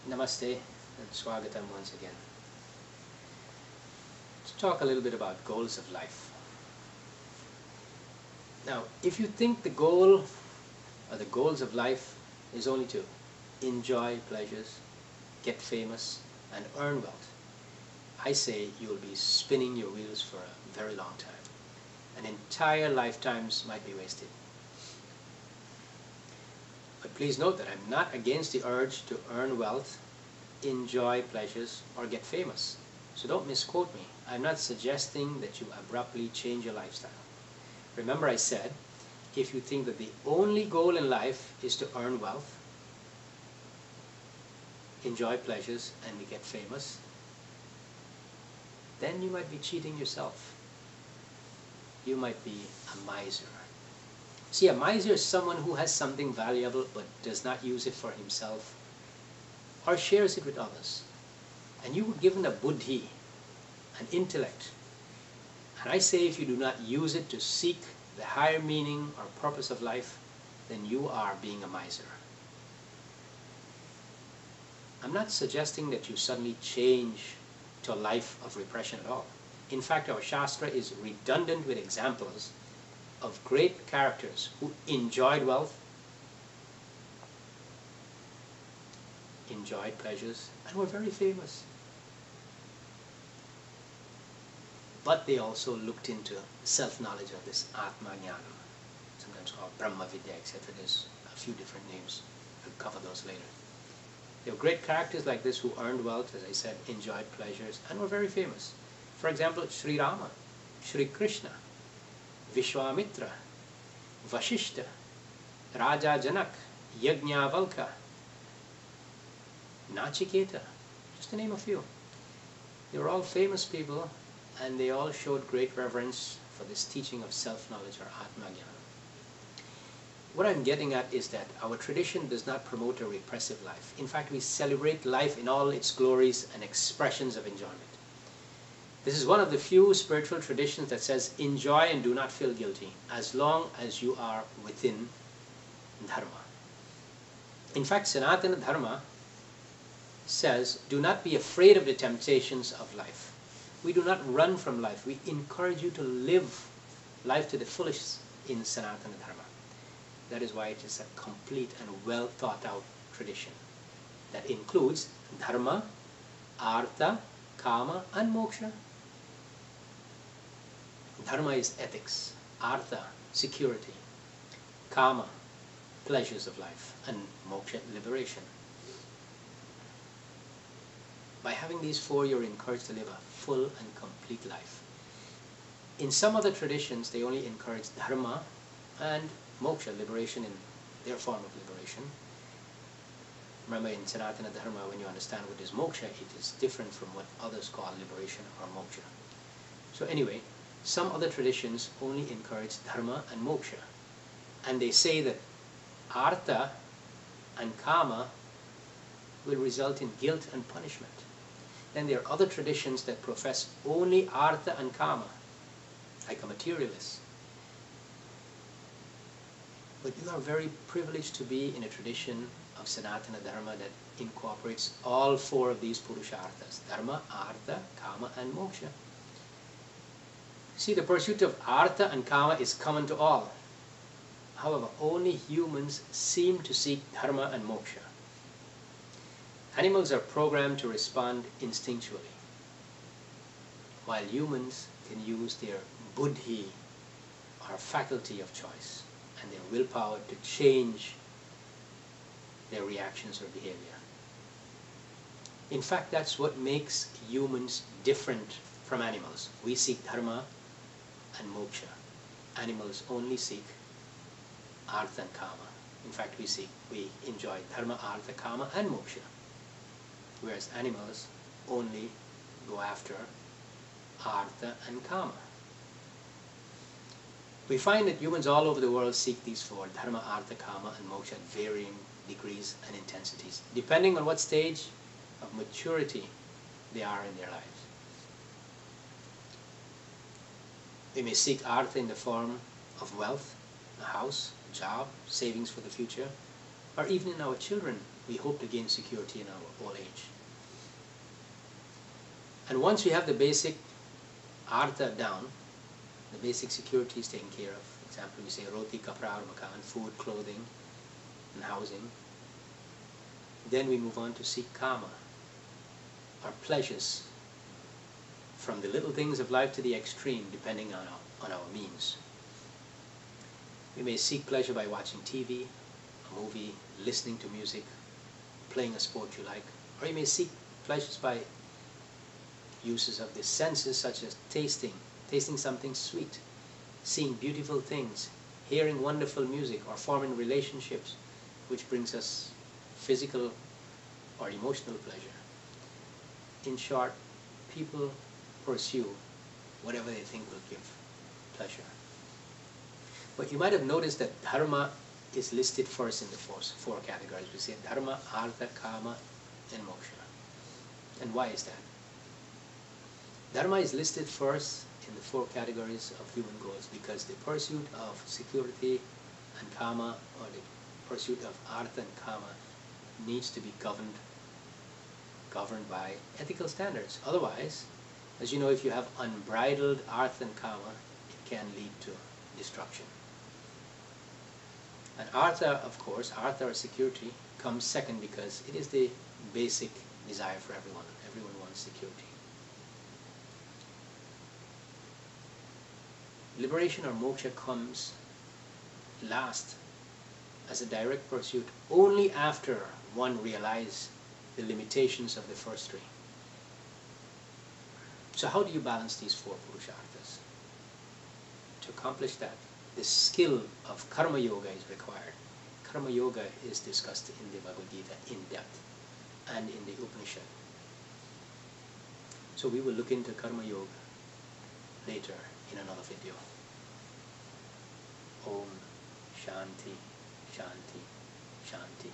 Namaste and Swagatam once again. Let's talk a little bit about goals of life. Now, if you think the goal or the goals of life is only to enjoy pleasures, get famous, and earn wealth, I say you'll be spinning your wheels for a very long time. And entire lifetimes might be wasted. But please note that I'm not against the urge to earn wealth, enjoy pleasures, or get famous. So don't misquote me. I'm not suggesting that you abruptly change your lifestyle. Remember I said, if you think that the only goal in life is to earn wealth, enjoy pleasures, and get famous, then you might be cheating yourself. You might be a miser. See, a miser is someone who has something valuable but does not use it for himself or shares it with others. And you were given a buddhi, an intellect. And I say if you do not use it to seek the higher meaning or purpose of life, then you are being a miser. I'm not suggesting that you suddenly change to a life of repression at all. In fact, our Shastra is redundant with examples of great characters who enjoyed wealth, enjoyed pleasures, and were very famous. But they also looked into self-knowledge of this Atma Jnana, sometimes called Brahma Vidya, etc. There's a few different names. We'll cover those later. There were great characters like this who earned wealth, as I said, enjoyed pleasures, and were very famous. For example, Sri Rama, Sri Krishna, Vishwamitra, Vashishta, Raja Janak, Yajnavalka, Nachiketa, just to name a few. They were all famous people, and they all showed great reverence for this teaching of self-knowledge or Atma Jnana. What I'm getting at is that our tradition does not promote a repressive life. In fact, we celebrate life in all its glories and expressions of enjoyment. This is one of the few spiritual traditions that says enjoy and do not feel guilty as long as you are within Dharma. In fact, Sanatana Dharma says do not be afraid of the temptations of life. We do not run from life. We encourage you to live life to the fullest in Sanatana Dharma. That is why it is a complete and well thought out tradition that includes Dharma, Artha, Kama, and Moksha. Dharma is ethics, Artha, security, Kama, pleasures of life, and Moksha, liberation. By having these four, you're encouraged to live a full and complete life. In some other traditions, they only encourage Dharma and Moksha, liberation in their form of liberation. Remember, in Sanatana Dharma, when you understand what is Moksha, it is different from what others call liberation or Moksha. So anyway, some other traditions only encourage Dharma and Moksha. And they say that Artha and Kama will result in guilt and punishment. Then there are other traditions that profess only Artha and Kama, like a materialist. But you are very privileged to be in a tradition of Sanatana Dharma that incorporates all four of these Purusharthas: Dharma, Artha, Kama, and Moksha. See, the pursuit of Artha and Kama is common to all. However, only humans seem to seek Dharma and Moksha. Animals are programmed to respond instinctually, while humans can use their buddhi, or faculty of choice, and their willpower to change their reactions or behavior. In fact, that's what makes humans different from animals. We seek Dharma and Moksha. Animals only seek Artha and Kama. In fact, we enjoy Dharma, Artha, Kama, and Moksha. Whereas animals only go after Artha and Kama. We find that humans all over the world seek these four: Dharma, Artha, Kama, and Moksha at varying degrees and intensities, depending on what stage of maturity they are in their lives. We may seek Artha in the form of wealth, a house, a job, savings for the future, or even in our children, we hope to gain security in our old age. And once we have the basic artha down, the basic security is taken care of. For example, we say roti, kapra, aur makan, food, clothing, and housing. Then we move on to seek kaama, or pleasures, from the little things of life to the extreme, depending on our means. We may seek pleasure by watching TV, a movie, listening to music, playing a sport you like, or you may seek pleasures by uses of the senses, such as tasting something sweet, seeing beautiful things, hearing wonderful music, or forming relationships, which brings us physical or emotional pleasure. In short, people pursue whatever they think will give pleasure. But you might have noticed that dharma is listed first in the four categories. We say dharma, artha, kaama, and moksha. And why is that? Dharma is listed first in the four categories of human goals because the pursuit of security and kaama, or the pursuit of artha and kaama, needs to be governed by ethical standards. Otherwise, as you know, if you have unbridled artha and kaama, it can lead to destruction. And artha, of course, artha or security, comes second because it is the basic desire for everyone. Everyone wants security. Liberation or moksha comes last as a direct pursuit only after one realizes the limitations of the first three. So how do you balance these four purusharthas? To accomplish that, the skill of karma yoga is required. Karma yoga is discussed in the Bhagavad Gita in depth and in the Upanishad. So we will look into karma yoga later in another video. Om Shanti, Shanti, Shanti.